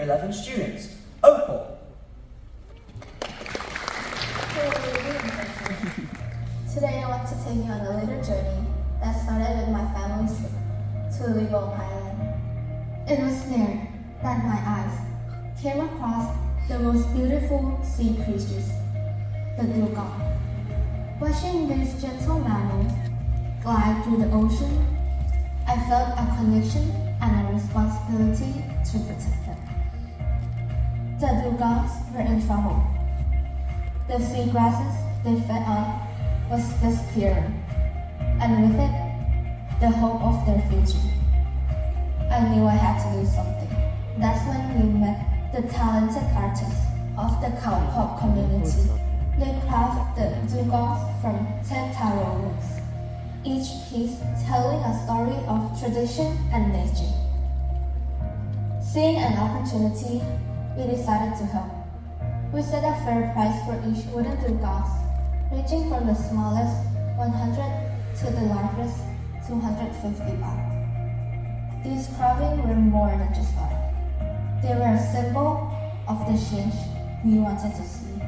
11 students. Opal. Today I want to take you on a little journey that started with my family's trip to Dugong Island. It was there that my eyes came across the most beautiful sea creatures, the Dugong. Watching these gentle mammals glide through the ocean, I felt a connection and a responsibility to protect them. The Dugongs were in trouble. The seagrasses they fed on was disappearing, and with it, the hope of their future. I knew I had to do something. That's when we met the talented artists of the Cowpop community. They craft the dugongs from 10 taro woods, each piece telling a story of tradition and nature. Seeing an opportunity, we decided to help. We set a fair price for each wooden dugongs, ranging from the smallest 100 to the largest 250 baht. These carvings were more than just art. They were a symbol of the change we wanted to see.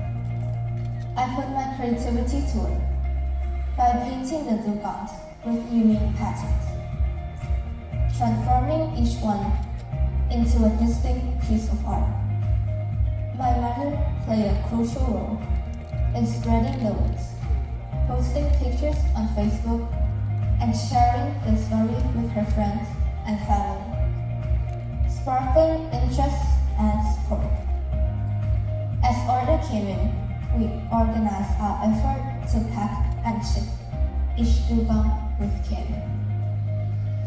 I put my creativity to it by painting the dugongs with unique patterns, transforming each one into a distinct piece of art. My mother played a crucial role in spreading the words, posting pictures on Facebook, and sharing the story with her friends and family, sparkling interest and support. As order came in, we organized our effort to pack and ship each dugong with care.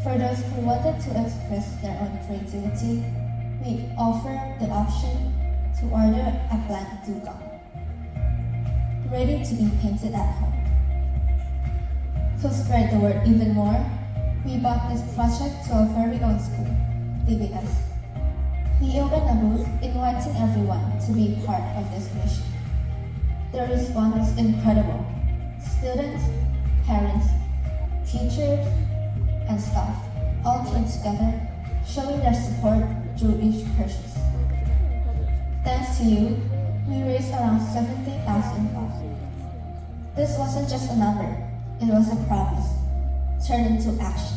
For those who wanted to express their own creativity, we offered the option to order a blank dugong, ready to be painted at home. To spread the word even more, we brought this project to our very own school, DBS. We opened a booth inviting everyone to be part of this mission. The response was incredible. Students, parents, teachers, and staff all came together, showing their support through each purchase. Thanks to you, we raised around 70,000 baht. This wasn't just a number, it was a promise, turned into action.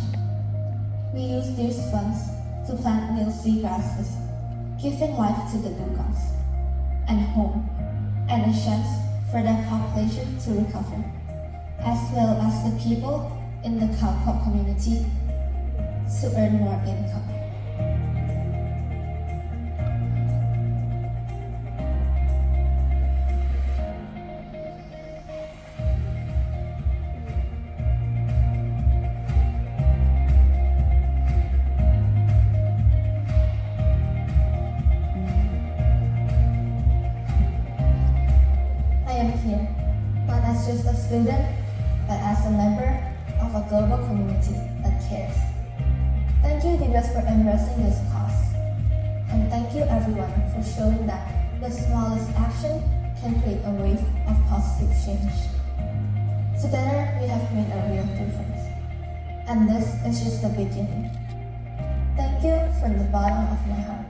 We used these funds to plant new seagrasses, giving life to the dugongs, and home, and a chance for their population to recover, as well as the people in the Cowpop community to earn more income. I am here, not as just a student, but as a member of a global community that cares. Thank you, DBS, for embracing this cause. And thank you, everyone, for showing that the smallest action can create a wave of positive change. Together, we have made a real difference. And this is just the beginning. Thank you from the bottom of my heart.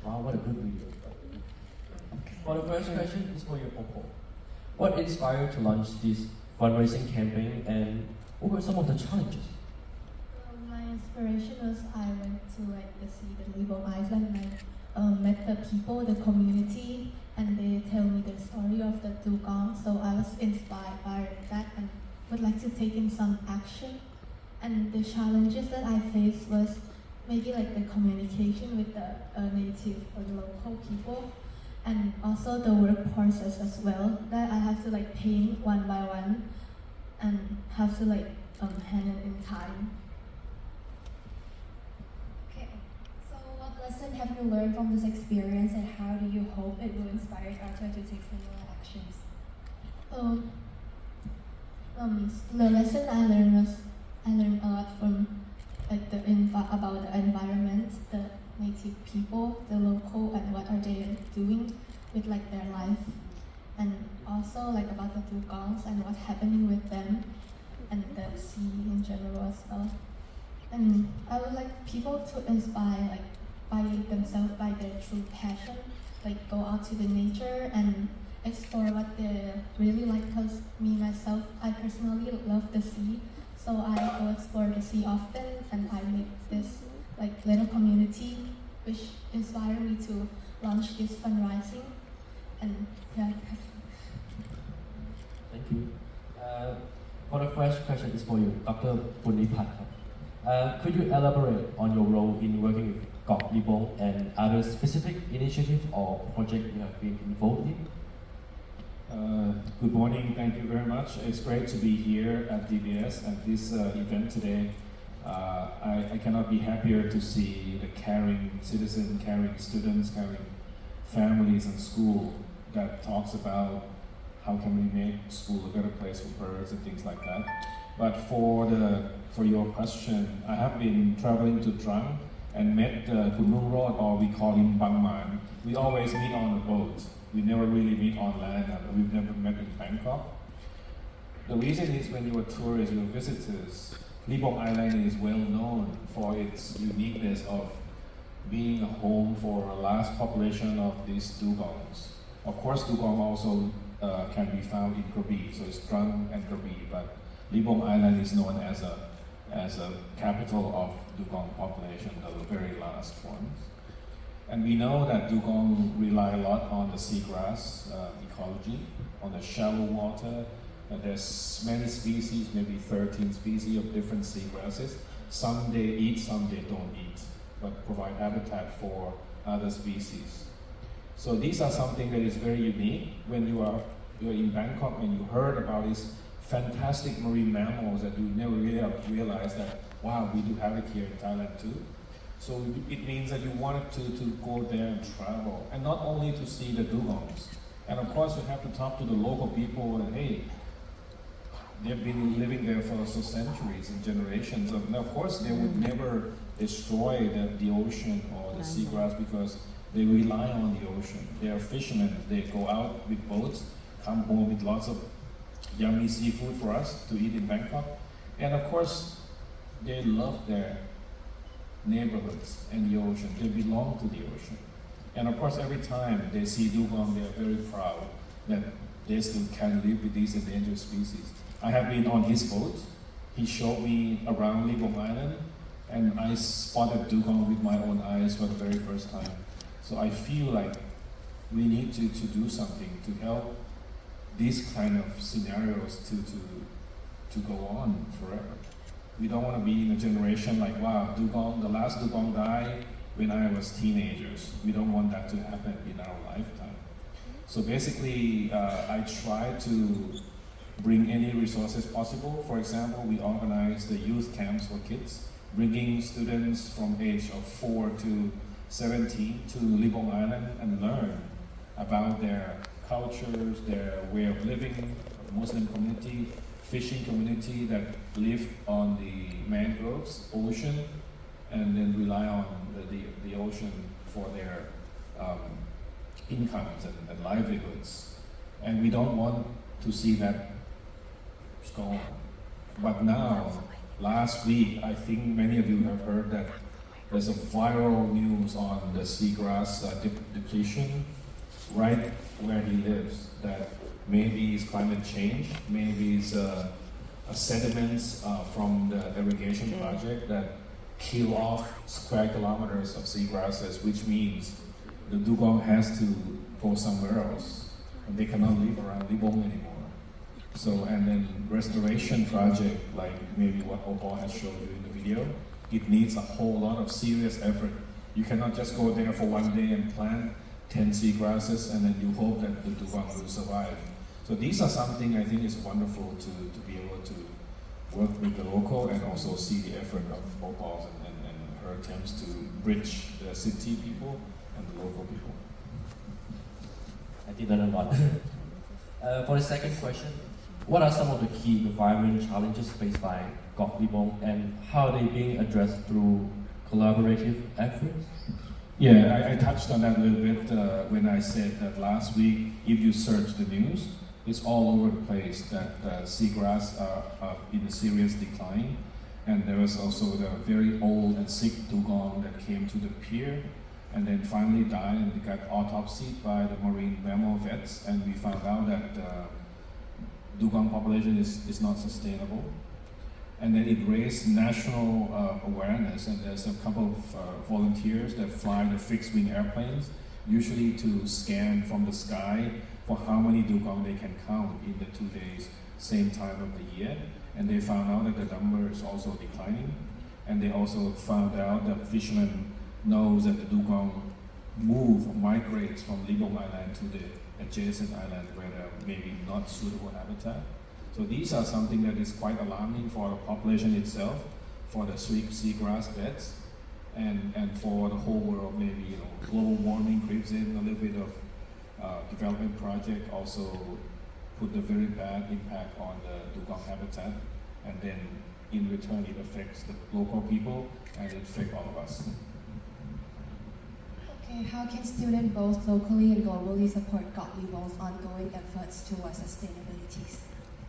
Wow, what a good video. For the first question is for you, Opal. What inspired you to launch this fundraising campaign, and what were some of the challenges? My inspiration was I went to the sea, the Dugong Island, and I met the people, the community, and they tell me the story of the dugong. So I was inspired by that and would like to take in some action. And the challenges that I faced was maybe like the communication with the native or the local people, and also the work process as well, that I have to like paint one by one and have to like hand it in time. Okay, so what lesson have you learned from this experience, and how do you hope it will inspire others to take similar actions? The lesson I learned was I learned a lot from like about the environment, the native people, the local, and what are they doing with like their life, and also like about the Dugongs and what's happening with them and the sea in general as well. And I would like people to inspire like by themselves, by their true passion, like go out to the nature and explore what they really like. Because me myself, I personally love the sea, so I go explore the sea often, and I make this like little community, which inspired me to launch this fundraising. And yeah. Thank you. For the first question is for you, Dr. Punipat. Could you elaborate on your role in working with Gok Libong and other specific initiatives or projects you have been involved in? Good morning, thank you very much. It's great to be here at DBS at this event today. I cannot be happier to see the caring citizens, caring students, caring families and school that talks about how can we make school a better place for birds and things like that. But for your question, I have been traveling to Trang and met Kun Nung Road, or we call him Bang Man. We always meet on the boat. We never really meet on land, and we've never met in Bangkok. The reason is when you're tourists, you're visitors, Libong Island is well known for its uniqueness of being a home for a large population of these dugongs. Of course, dugong also can be found in Krabi, so it's Trang and Krabi, but Libong Island is known as a capital of dugong population, the very last ones. And we know that dugong rely a lot on the seagrass ecology, on the shallow water. There's many species, maybe 13 species of different seagrasses. Some they eat, some they don't eat, but provide habitat for other species. So these are something that is very unique. When you're in Bangkok and you heard about these fantastic marine mammals that you never really realized that, wow, we do have it here in Thailand too. So it means that you wanted to go there and travel, and not only to see the dugongs. And of course you have to talk to the local people and hey, they've been living there for centuries and generations. And of course they would never destroy the ocean or the seagrass because they rely on the ocean. They are fishermen, they go out with boats, come home with lots of yummy seafood for us to eat in Bangkok. And of course, they love their neighborhoods and the ocean. They belong to the ocean. And of course, every time they see dugong, they are very proud that they still can live with these endangered species. I have been on his boat. He showed me around Libong Island, and I spotted dugong with my own eyes for the very first time. So I feel like we need to do something to help these kind of scenarios to go on forever. We don't want to be in a generation like, wow, dugong, the last dugong died when I was teenagers. We don't want that to happen in our lifetime. So basically, I try to bring any resources possible. For example, we organize the youth camps for kids, bringing students from age of 4 to 17 to Libong Island and learn about their cultures, their way of living, Muslim community, fishing community that live on the mangroves, ocean, and then rely on the ocean for their incomes and livelihoods. And we don't want to see that go on. But now, last week, I think many of you have heard that there's a viral news on the seagrass depletion right where he lives, that maybe it's climate change, maybe it's sediments from the irrigation project that kill off square kilometers of seagrasses, which means the dugong has to go somewhere else, and they cannot live around Libong anymore. So, and then restoration project, like maybe what Opal has shown you in the video, it needs a whole lot of serious effort. You cannot just go there for one day and plant 10 seagrasses and then you hope that the dugong will survive. So these are something I think is wonderful to be able to work with the local and also see the effort of Opal and her attempts to bridge the city people and the local people. I did learn a lot. For the second question, what are some of the key environment challenges faced by Gok Libong and how are they being addressed through collaborative efforts? Yeah, I touched on that a little bit when I said that last week, if you search the news, it's all over the place that seagrass are in a serious decline. And there was also the very old and sick dugong that came to the pier and then finally died and they got autopsied by the marine mammal vets, and we found out that the dugong population is not sustainable. And then it raised national awareness, and there's a couple of volunteers that fly the fixed-wing airplanes, usually to scan from the sky for how many dugong they can count in the 2 days, same time of the year. And they found out that the number is also declining. And they also found out that fishermen knows that the dugong migrates from Dugong Island to the adjacent island where there may be not suitable habitat. So these are something that is quite alarming for the population itself, for the seagrass beds, and for the whole world. Maybe global warming creeps in, a little bit of development project also put a very bad impact on the dugong habitat, and then in return it affects the local people and it affects all of us. Okay, how can students both locally and globally support God Libong's ongoing efforts towards sustainability?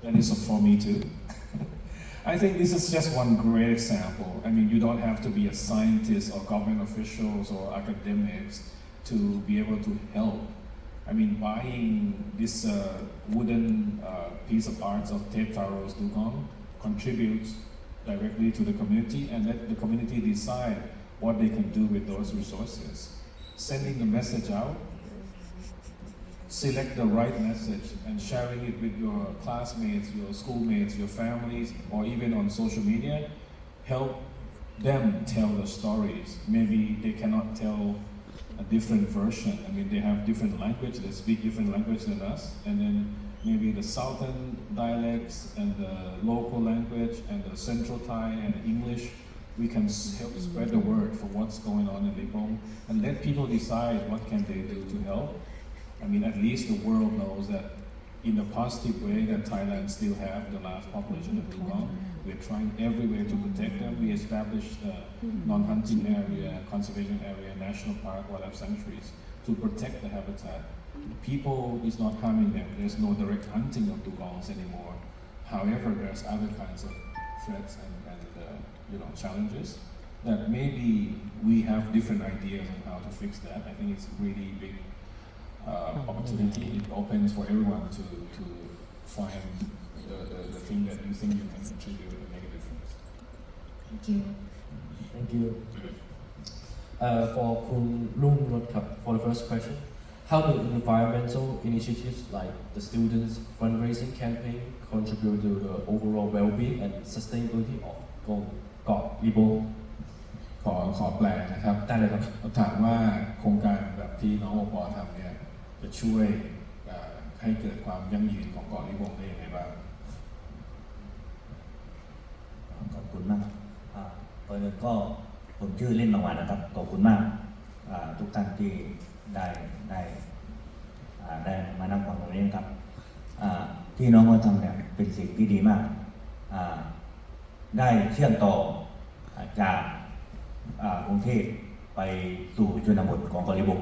That is for me too. I think this is just one great example. I mean, you don't have to be a scientist or government officials or academics to be able to help. I mean, buying this wooden piece of parts of Ted Taro's dugong contributes directly to the community, and let the community decide what they can do with those resources. Sending the message out, select the right message, and sharing it with your classmates, your schoolmates, your families, or even on social media, help them tell the stories. Maybe they cannot tell a different version. I mean, they have different language, they speak different language than us, and then maybe the southern dialects and the local language and the central Thai and English, we can help spread the word for what's going on in Dugong and let people decide what can they do to help. I mean, at least the world knows that in a positive way that Thailand still have the large population of dugong. We're trying every way to protect them. We established a non-hunting area, conservation area, national park, wildlife sanctuaries to protect the habitat. People is not harming them. There's no direct hunting of dugongs anymore. However, there's other kinds of threats and challenges that maybe we have different ideas on how to fix that. I think it's really big opportunity. It opens for everyone to find the thing that you think you can contribute and make a difference. Thank you. Thank you. For Kun Lung Rot, for the first question, how do environmental initiatives like the students' fundraising campaign contribute to the overall well-being and sustainability of God Libong? ขอแปลนะครับ ได้เลยครับ ถามว่าโครงการแบบที่น้องโอปอทำเนี่ยจะช่วยให้เกิดความยั่งยืนของเกาะลิบงได้ยังไงบ้าง ขอบคุณมากก่อนอื่นก็ผมชื่อเล่นบางวันนะครับขอบคุณมากทุกท่านที่ได้มานั่งฟังตรงนี้นะครับที่น้องเขาทำเนี่ยเป็นสิ่งที่ดีมากได้เชื่อมต่อจากกรุงเทพไปสู่ชนบทของเกาะลิบง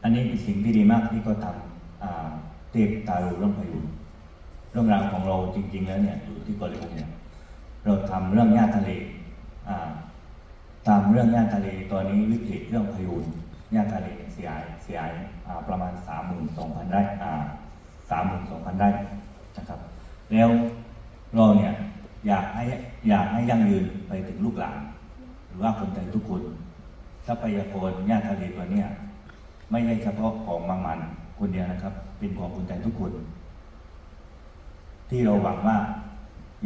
อันนี้เป็นสิ่งที่ดีมากที่เขาทำเทพตารูเรื่องพายุเรื่องราวของเราจริงๆแล้วเนี่ยอยู่ที่เกาะลิบงเนี่ยเราทำเรื่องหญ้าทะเลตามเรื่องหญ้าทะเลตอนนี้วิกฤตเรื่องพายุหญ้าทะเลเสียหายประมาณ 32,000 ไร่32,000 ไร่นะครับแล้วเราเนี่ยอยากให้ยั่งยืนไปถึงลูกหลานหรือว่าคนไทยทุกคนทรัพยากรหญ้าทะเลตัวเนี้ยไม่ใช่เฉพาะของบางมันคนเดียวนะครับเป็นของคนไทยทุกคนที่เราหวังว่า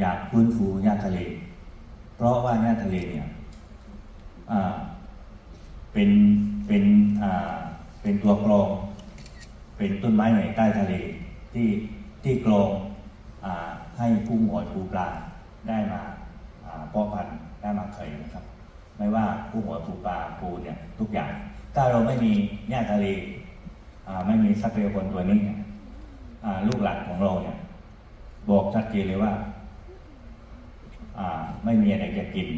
อยากฟื้นฟูหญ้าทะเลเพราะว่าหญ้าทะเลเนี่ยเป็นตัวกรองเป็นต้นไม้ในใต้ทะเลที่กรองให้กุ้งหอยปูปลาได้มาเพาะพันธุ์ได้มาไข่นะครับไม่ว่ากุ้งหอยปูปลาปูเนี่ยทุกอย่างถ้าเราไม่มีหญ้าทะเลไม่มีทรัพยากรตัวนี้ลูกหลานของเราเนี่ยบอกชัดเจนเลยว่าไม่มีอะไรจะกิน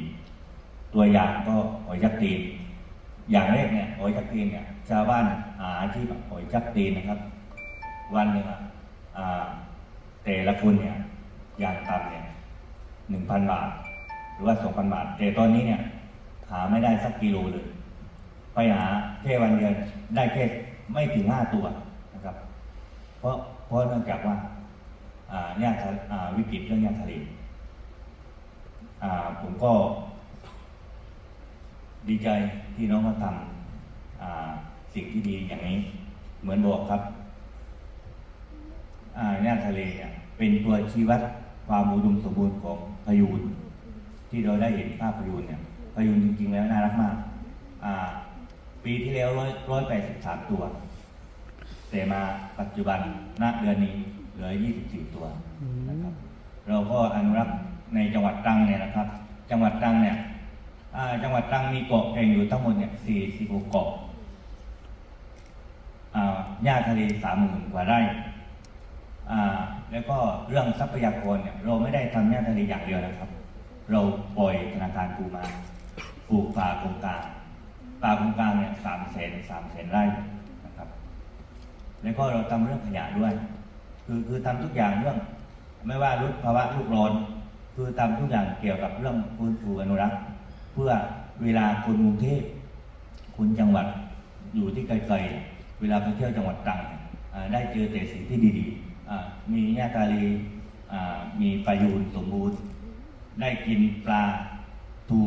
ตัวอย่างก็หอยยักษ์ตีนอย่างแรกเนี่ยหอยยักษ์ตีนเนี่ยชาวบ้านอาชีพหอยยักษ์ตีนนะครับวันหนึ่ง อ่าแต่ละคนเนี่ยอย่างต่ำเนี่ย 1,000 บาท หรือว่า 2,000 บาท แต่ตอนนี้เนี่ยหาไม่ได้สักกิโลเลย ไปหาแค่วันเดียวได้แค่ไม่ถึง 5 ตัวนะครับเพราะเนื่องจากว่าหญ้าวิกฤตเรื่องหญ้าทะเลผมก็ดีใจที่น้องมาทำสิ่งที่ดีอย่างนี้เหมือนบอกครับหญ้าทะเลเนี่ยเป็นตัวชี้วัดความอุดมสมบูรณ์ของพายุนที่เราได้เห็นภาพพายุนเนี่ยพายุนจริงๆแล้วน่ารักมากปีที่แล้ว183 ตัวแต่มาปัจจุบันณเดือนนี้เหลือ24 ตัวนะครับเราก็อนุรักษ์ในจังหวัดตรังเนี่ยนะครับจังหวัดตรังเนี่ยจังหวัดตรังมีเกาะแก่งอยู่ทั้งหมดเนี่ย46 เกาะหญ้าทะเล 30,000 กว่าไร่แล้วก็เรื่องทรัพยากรเนี่ยเราไม่ได้ทำหญ้าทะเลอย่างเดียวนะครับเราปล่อยธนาคารปูมาปลูกป่าโครงการเนี่ย300,000 ไร่นะครับแล้วก็เราทำเรื่องขยะด้วยคือทำทุกอย่างเรื่องไม่ว่าลดภาวะโลกร้อนคือทำทุกอย่างเกี่ยวกับเรื่องฟื้นฟูอนุรักษ์เพื่อเวลาคนกรุงเทพคนจังหวัดอยู่ที่ไกลๆเวลาไปเที่ยวจังหวัดตรังได้เจอแต่สิ่งที่ดีๆมีหญ้าทะเลมีปลายูนสมบูรณ์ได้กินปลาทู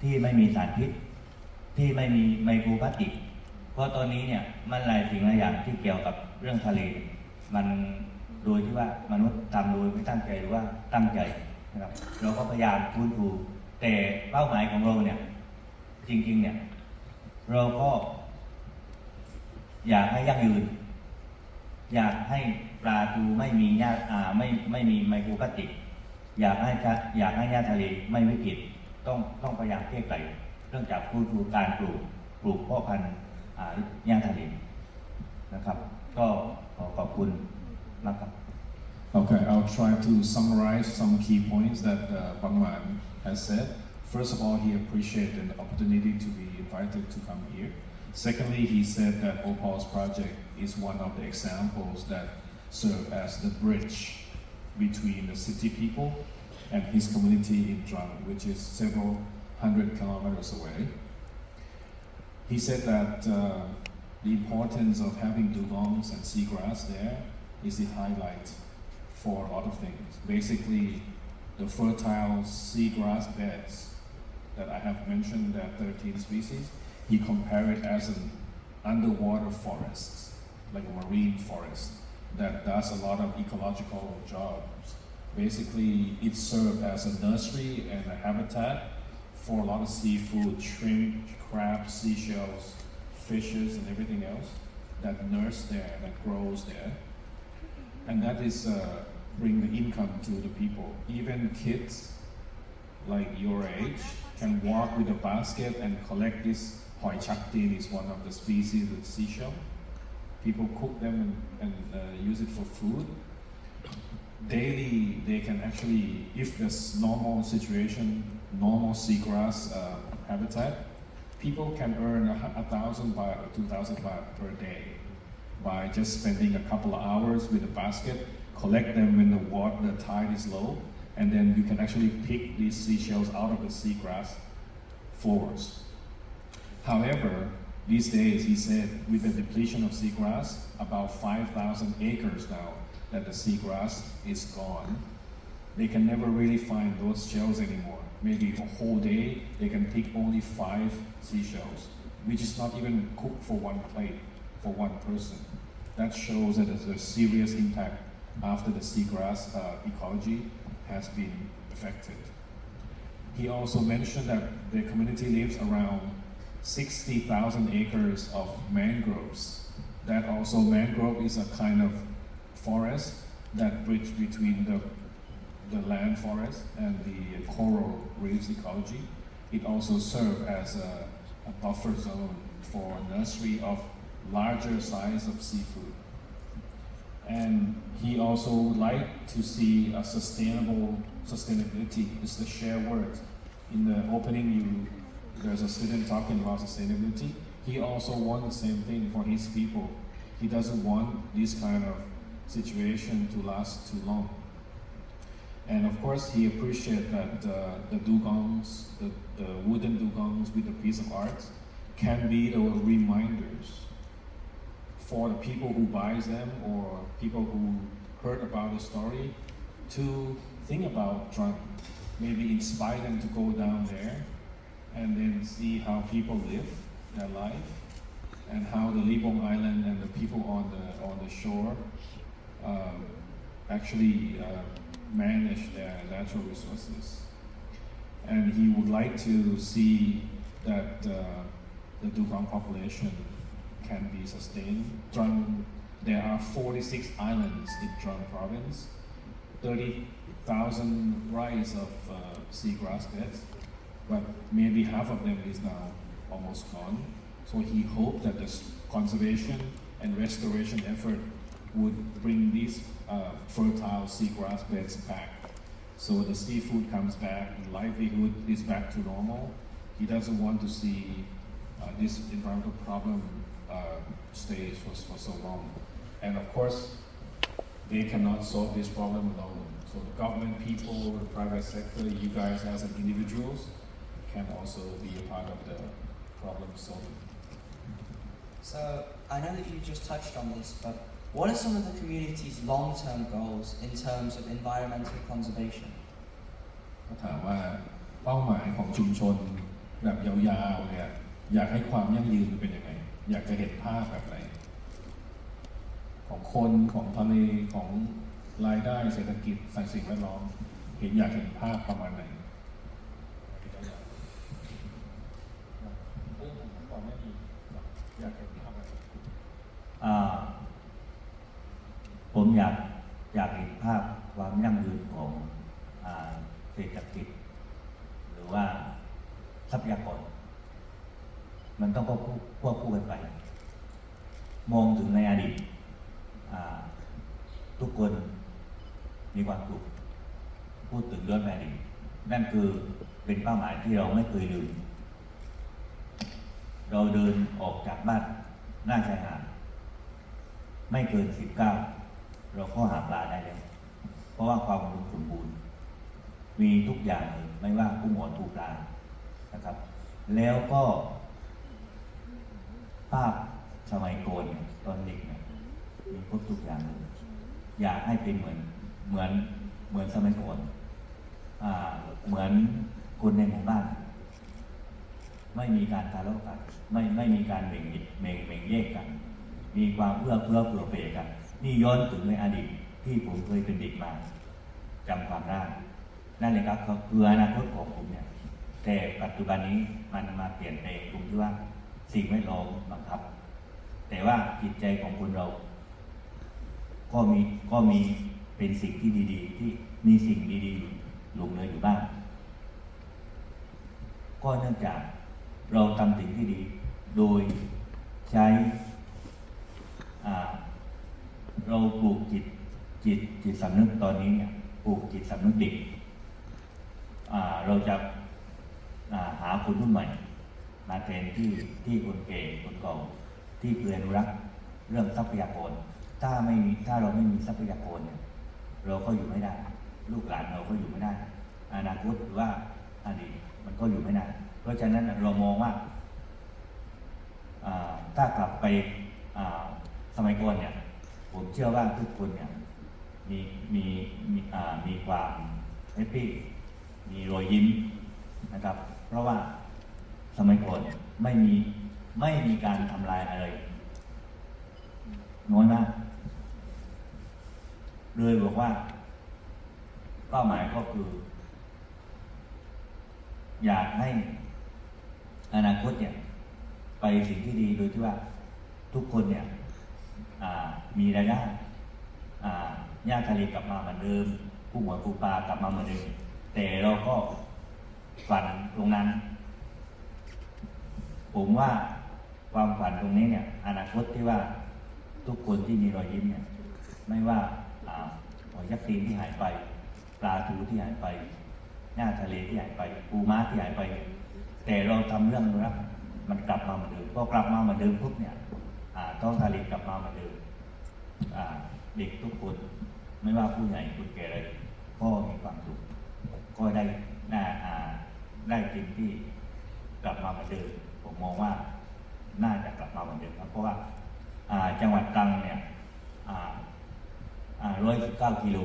ที่ไม่มีสารพิษที่ไม่มีไมโครพลาสติกเพราะตอนนี้เนี่ยมันหลายสิ่งหลายอย่างที่เกี่ยวกับเรื่องทะเลมันโดยที่ว่ามนุษย์ทำโดยไม่ตั้งใจหรือว่าตั้งใจนะครับเราก็พยายามฟื้นฟูแต่เป้าหมายของเราเนี่ยจริงๆเนี่ยเราก็อยากให้ยั่งยืนอยากให้ปลาทูไม่มีหญ้าไม่มีไมโครพลาสติกอยากให้หญ้าทะเลไม่วิกฤตต้องพยายามแก้ไขเรื่องจากฟื้นฟูการปลูกเพาะพันธุ์หญ้าทะเลนะครับก็ขอบคุณมากครับ Okay, I'll try to summarize some key points that Bang Man has said. First of all, he appreciated the opportunity to be invited to come here. Secondly, he said that Opal's project is one of the examples that serve as the bridge between the city people and his community in Dugong, which is several hundred kilometers away. He said that the importance of having dugongs and seagrass there is the highlight for a lot of things. Basically, the fertile seagrass beds that I have mentioned, that 13 species, he compared it as an underwater forest, like a marine forest, that does a lot of ecological jobs. Basically, it serves as a nursery and a habitat for a lot of seafood, shrimp, crabs, seashells, fishes, and everything else that nurse there, that grows there. And that is bring the income to the people. Even kids like your age can walk with a basket and collect this hoi chaktin, is one of the species of seashell. People cook them and use it for food. Daily, they can actually, if there's normal situation, normal seagrass habitat, people can earn 1,000 baht or 2,000 baht per day by just spending a couple of hours with a basket, collect them when the tide is low, and then you can actually pick these seashells out of the seagrass forwards. However, these days, he said, with the depletion of seagrass, about 5,000 acres now that the seagrass is gone, they can never really find those shells anymore. Maybe a whole day, they can pick only 5 seashells, which is not even cooked for one plate, for one person. That shows that there's a serious impact after the seagrass ecology has been affected. He also mentioned that the community lives around 60,000 acres of mangroves. That also, mangrove is a kind of forest that bridge between the land forest and the coral reefs ecology. It also serves as a buffer zone for nursery of larger size of seafood. And he also would like to see a sustainability. It's the share word. In the opening, there's a student talking about sustainability. He also wants the same thing for his people. He doesn't want this kind of situation to last too long. And of course, he appreciates that the dugongs, the wooden dugongs with a piece of art, can be the reminders for the people who buys them or people who heard about the story to think about Drunk. Maybe inspire them to go down there and then see how people live their life and how the Dugong Island and the people on the shore actually manage their natural resources. And he would like to see that the Dugong population can be sustained. There are 46 islands in Drunk province, 30,000 rice of seagrass beds, but maybe half of them is now almost gone. So he hoped that the conservation and restoration effort would bring these fertile seagrass beds back. So the seafood comes back, and livelihood is back to normal. He doesn't want to see this environmental problem stay for so long. And of course, they cannot solve this problem alone. So the government, people, the private sector, you guys as individuals can also be a part of the problem solving. So I know that you just touched on this, but what are some of the community's long-term goals in terms of environmental conservation? ก็ถามว่าเป้าหมายของชุมชนแบบยาวๆเนี่ยอยากให้ความยั่งยืนเป็นยังไงอยากจะเห็นภาพแบบไหนของคนของทะเลของรายได้เศรษฐกิจสิ่งแวดล้อมอยากเห็นภาพประมาณไหนอยากเห็นภาพอะไรผมอยากเห็นภาพความยั่งยืนของเศรษฐกิจหรือว่าทรัพยากรมันต้องควบคู่กันไปมองถึงในอดีตทุกคนมีความสุขพูดถึงย้อนไปอดีตนั่นคือเป็นเป้าหมายที่เราไม่เคยลืมเราเดินออกจากบ้านหน้าชายหาดไม่เกิน19เราก็หาปลาได้แล้วเพราะว่าความอุดมสมบูรณ์มีทุกอย่างเลยไม่ว่ากุ้งหอยปูปลานะครับแล้วก็ภาพสมัยก่อนตอนเด็กเนี่ยมีครบทุกอย่างเลยอยากให้เป็นเหมือนสมัยก่อนเหมือนคนในหมู่บ้านไม่มีการทะเลาะกันไม่มีการแบ่งแยกกันมีความเอื้อเผื่อแผ่กันนี่ย้อนถึงในอดีตที่ผมเคยเป็นเด็กมาจำความได้นั่นเลยครับคืออนาคตของผมเนี่ยแต่ปัจจุบันนี้มันมาเปลี่ยนแปลงตรงที่ว่าสิ่งแวดล้อมบังคับแต่ว่าจิตใจของคนเราก็มีเป็นสิ่งที่ดีๆที่มีสิ่งดีๆหลงเหลืออยู่บ้างก็เนื่องจากเราทำสิ่งที่ดีโดยใช้เราปลูกจิตสำนึกตอนนี้เนี่ยปลูกจิตสำนึกเด็กเราจะหาคนรุ่นใหม่มาแทนที่คนแก่คนเก่าที่เคยอนุรักษ์เรื่องทรัพยากรถ้าเราไม่มีทรัพยากรเนี่ยเราก็อยู่ไม่ได้ลูกหลานเราก็อยู่ไม่ได้อนาคตหรือว่าอดีตมันก็อยู่ไม่ได้เพราะฉะนั้นเรามองว่าถ้ากลับไปสมัยก่อนเนี่ยผมเชื่อว่าทุกคนเนี่ยมีความแฮปปี้มีรอยยิ้มนะครับเพราะว่าสมัยก่อนไม่มีการทำลายอะไรน้อยมากเลยบอกว่าเป้าหมายก็คืออยากให้อนาคตเนี่ยไปสิ่งที่ดีโดยที่ว่าทุกคนเนี่ยมีรายได้หญ้าทะเลกลับมาเหมือนเดิมกุ้งหอยปูปลากลับมาเหมือนเดิมแต่เราก็ฝันตรงนั้นผมว่าความฝันตรงนี้เนี่ยอนาคตที่ว่าทุกคนที่มีรอยยิ้มเนี่ยไม่ว่าหอยยักษ์ตีนที่หายไปปลาทูที่หายไปหญ้าทะเลที่หายไปปูม้าที่หายไปแต่เราทำเรื่องรักมันกลับมาเหมือนเดิมพอกลับมาเหมือนเดิมปุ๊บเนี่ยท้องทะเลกลับมาเหมือนเดิม เด็กทุกคนไม่ว่าผู้ใหญ่คนแก่อะไรก็มีความสุขก็ได้กินที่กลับมาเหมือนเดิมผมมองว่าน่าจะกลับมาเหมือนเดิมครับเพราะว่าจังหวัดตรังเนี่ย119 กิโล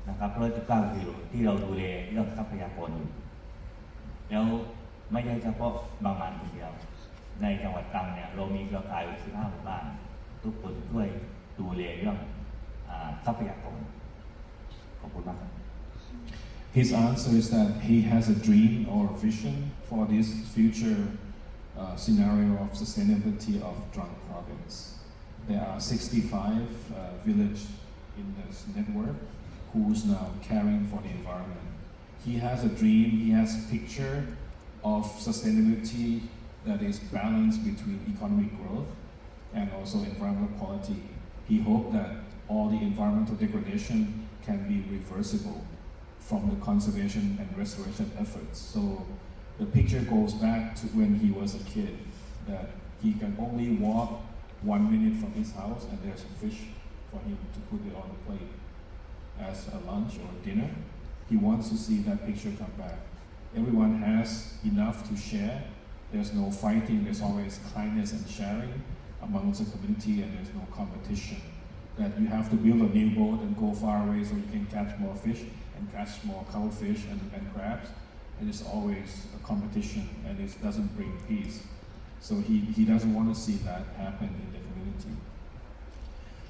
นะครับ119 กิโลที่เราดูแลเรื่องทรัพยากรอยู่แล้วไม่ใช่เฉพาะบางมันคนเดียวในจังหวัดตรังเนี่ยเรามีเครือข่าย15 หมู่บ้านทุกคนช่วยดูแลเรื่องทรัพยากรขอบคุณมากครับ His answer is that he has a dream or vision for this future scenario of sustainability of Trang province. There are 65 villages in this network who's now caring for the environment. He has a dream, he has a picture of sustainability that is balanced between economic growth and also environmental quality. He hopes that all the environmental degradation can be reversible from the conservation and restoration efforts. So the picture goes back to when he was a kid, that he can only walk 1 minute from his house and there's a fish for him to put it on the plate as a lunch or dinner. He wants to see that picture come back. Everyone has enough to share. There's no fighting, there's always kindness and sharing amongst the community, and there's no competition. That you have to build a new boat and go far away so you can catch more fish and catch more cuttlefish and crabs. And it's always a competition, and it doesn't bring peace. So he doesn't want to see that happen in the community.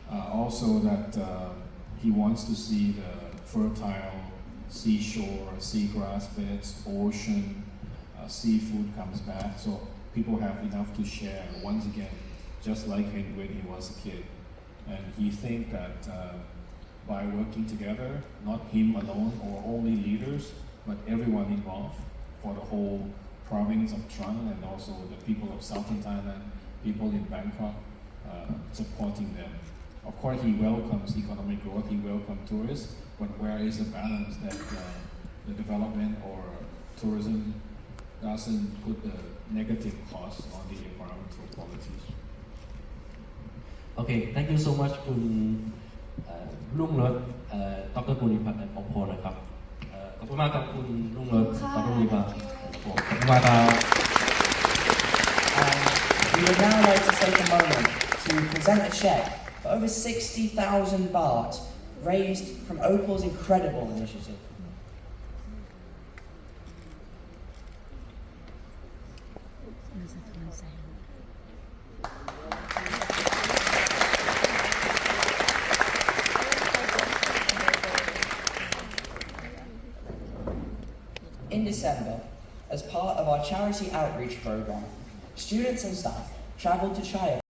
Also that he wants to see the fertile seashore, seagrass beds, ocean, seafood comes back, so people have enough to share once again, just like when he was a kid. And he thinks that by working together, not him alone or only leaders, but everyone involved for the whole province of Trang and also the people of Southern Thailand, people in Bangkok, supporting them. Of course, he welcomes economic growth, he welcomes tourists, but where is the balance that the development or tourism doesn't put the negative cost on the environmental qualities? Okay, thank you so much คุณรุ่งรสดรกุลิพัฒน์และปพนะครับขอบคุณมากครับคุณรุ่งรสดรกุลิพัฒน์ขอบคุณมากครับ We would now like to take a moment to present a check for over 60,000 baht raised from Opal's incredible initiative. In December, as part of our charity outreach program, students and staff travelled to China